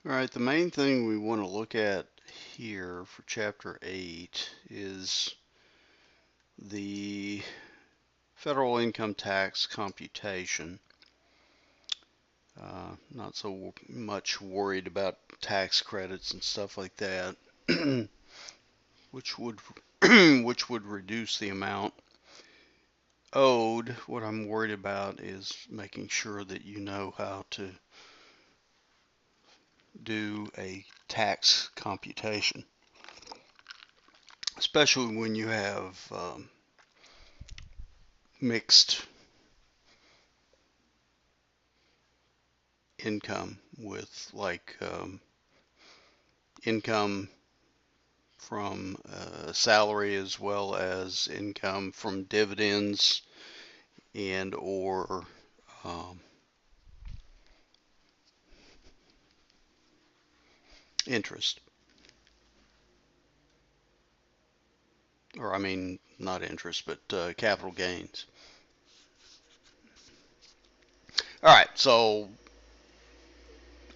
All right, the main thing we want to look at here for Chapter 8 is the federal income tax computation. Not so much worried about tax credits and stuff like that, which would which would reduce the amount owed. What I'm worried about is making sure that you know how to do a tax computation, especially when you have mixed income with income from salary as well as income from dividends and or um, interest, or I mean not interest but capital gains. All right, so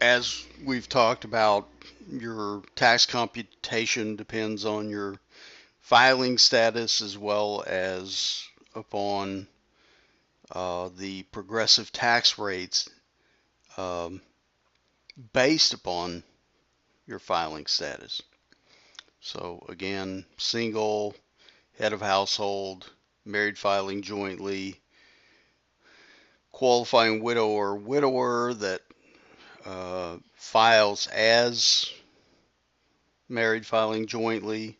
as we've talked about, your tax computation depends on your filing status as well as upon the progressive tax rates um, based upon your filing status. So again, single, head of household, married filing jointly, qualifying widow or widower that files as married filing jointly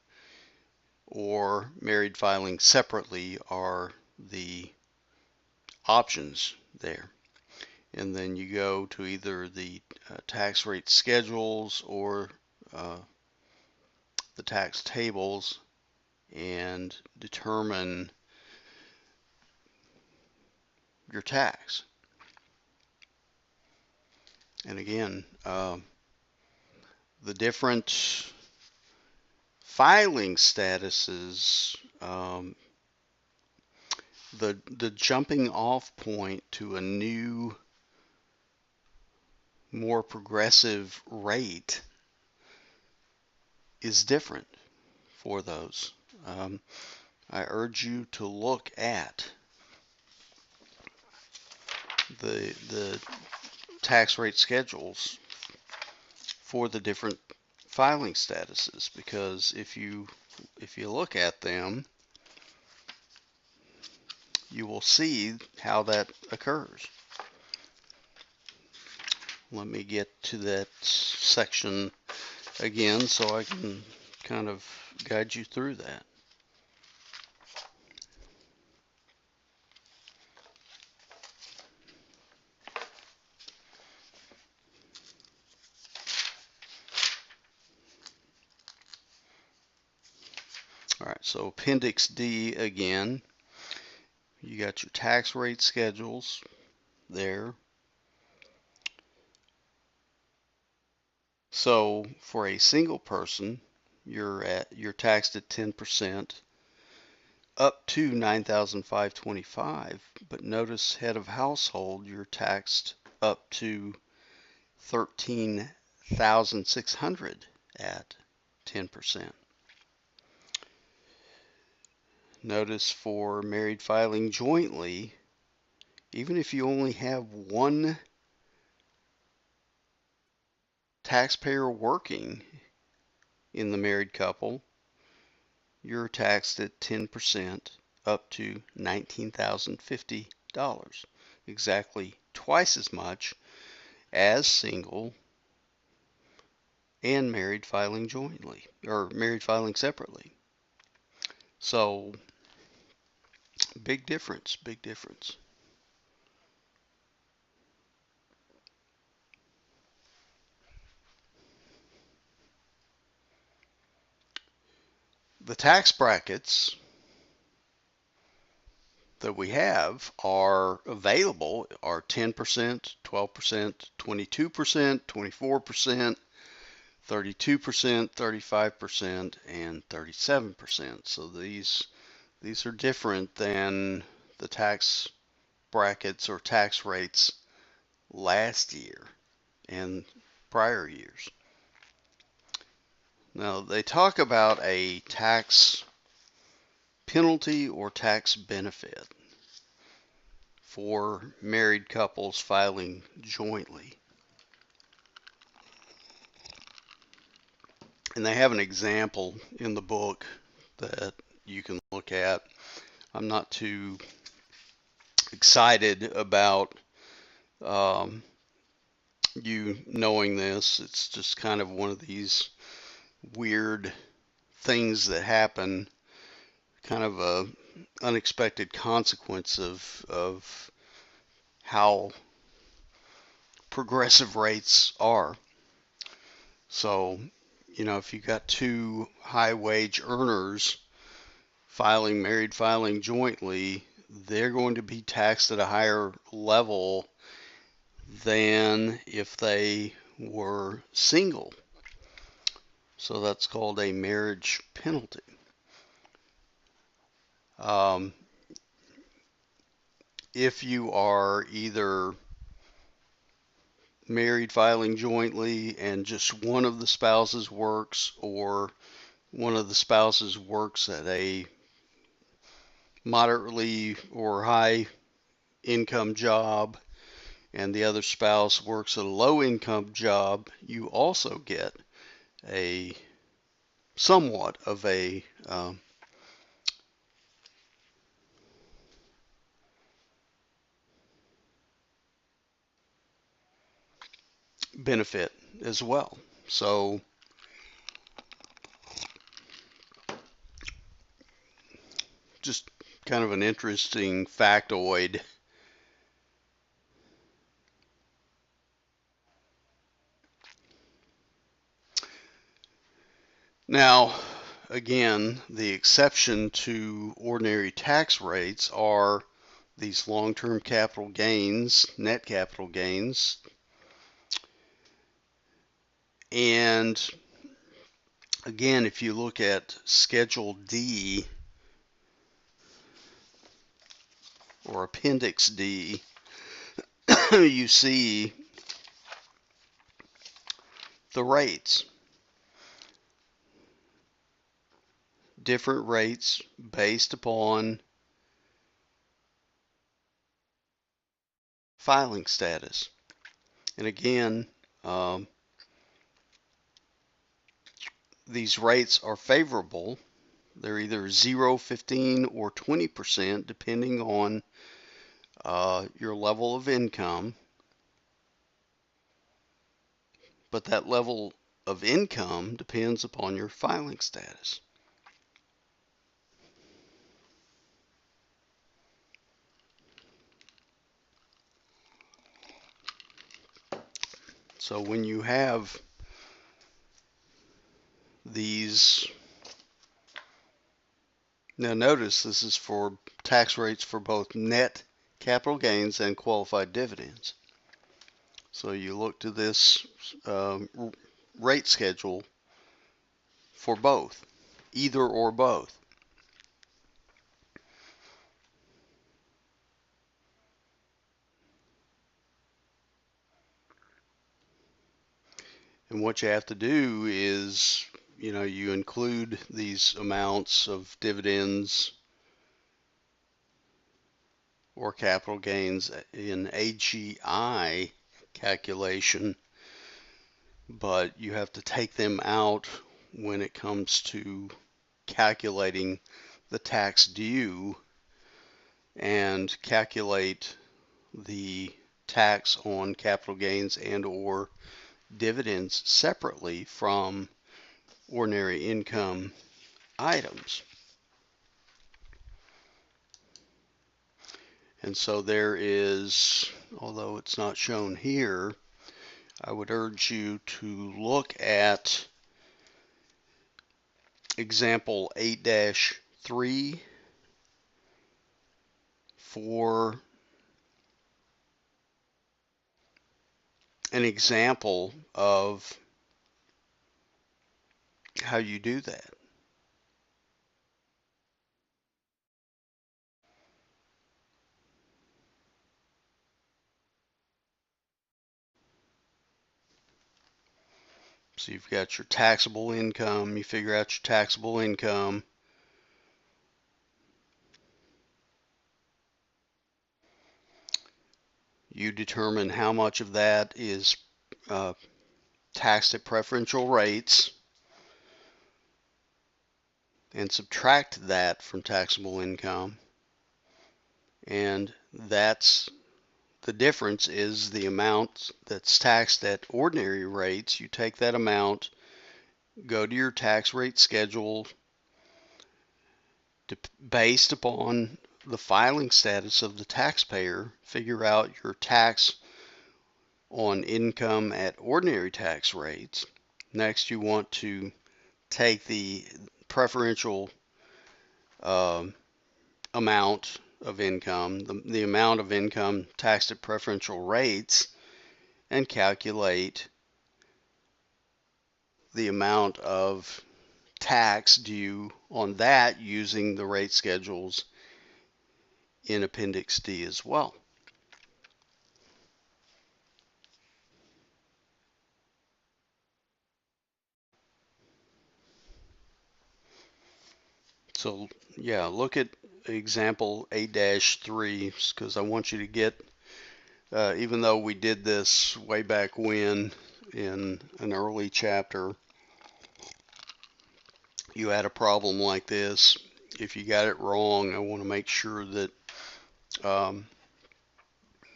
or married filing separately are the options there. And then you go to either the tax rate schedules or uh, the tax tables and determine your tax. And again, the different filing statuses, the jumping off point to a new, more progressive rate is different for those. Um, I urge you to look at the tax rate schedules for the different filing statuses, because if you look at them, you will see how that occurs. Let me get to that section again so I can kind of guide you through that. All right, so Appendix D again, you got your tax rate schedules there. So for a single person, you're taxed at 10% up to 9,525, but notice head of household, you're taxed up to 13,600 at 10%. Notice for married filing jointly, even if you only have one taxpayer working in the married couple, you're taxed at 10% up to $19,050, exactly twice as much as single and married filing jointly or married filing separately. So big difference, big difference. The tax brackets that we have are available are 10%, 12%, 22%, 24%, 32%, 35%, and 37%. So these are different than the tax brackets or tax rates last year. and prior years. Now, they talk about a tax penalty or tax benefit for married couples filing jointly. And they have an example in the book that you can look at. I'm not too excited about you knowing this. It's just kind of one of these weird things that happen, kind of a unexpected consequence of how progressive rates are. So, if you got two high wage earners married filing jointly, they're going to be taxed at a higher level than if they were single. So that's called a marriage penalty. If you are either married filing jointly and just one of the spouses works, or one of the spouses works at a moderately or high income job and the other spouse works at a low income job, you also get a somewhat of a benefit as well. So just kind of an interesting factoid. Now, again, the exception to ordinary tax rates are these long-term capital gains, net capital gains, and again, if you look at Schedule D or Appendix D, you see the rates. Different rates based upon filing status. And again, these rates are favorable. They're either 0, 15, or 20% depending on your level of income. But that level of income depends upon your filing status. So when you have these, now notice this is for tax rates for both net capital gains and qualified dividends. So you look to this rate schedule for both, either or both. And what you have to do is, you include these amounts of dividends or capital gains in AGI calculation, but you have to take them out when it comes to calculating the tax due and calculate the tax on capital gains and or dividends separately from ordinary income items. And so there is, although it's not shown here, I would urge you to look at example 8-3 for an example of how you do that. So you've got your taxable income, you figure out your taxable income. You determine how much of that is taxed at preferential rates and subtract that from taxable income. And that's the difference is the amount that's taxed at ordinary rates. You take that amount, go to your tax rate schedule based upon the filing status of the taxpayer, figure out your tax on income at ordinary tax rates. Next, you want to take the preferential amount of income, the amount of income taxed at preferential rates, and calculate the amount of tax due on that using the rate schedules in Appendix D as well. So yeah, look at example 8-3 because I want you to get, even though we did this way back when in an early chapter, you had a problem like this. If you got it wrong, I want to make sure that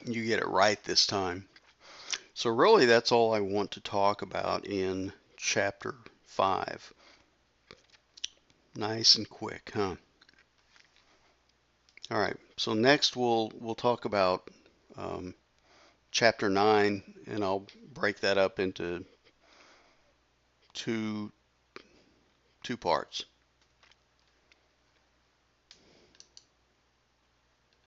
you get it right this time. So really that's all I want to talk about in chapter 5. Nice and quick, huh? All right, so next we'll talk about chapter 9, and I'll break that up into two parts.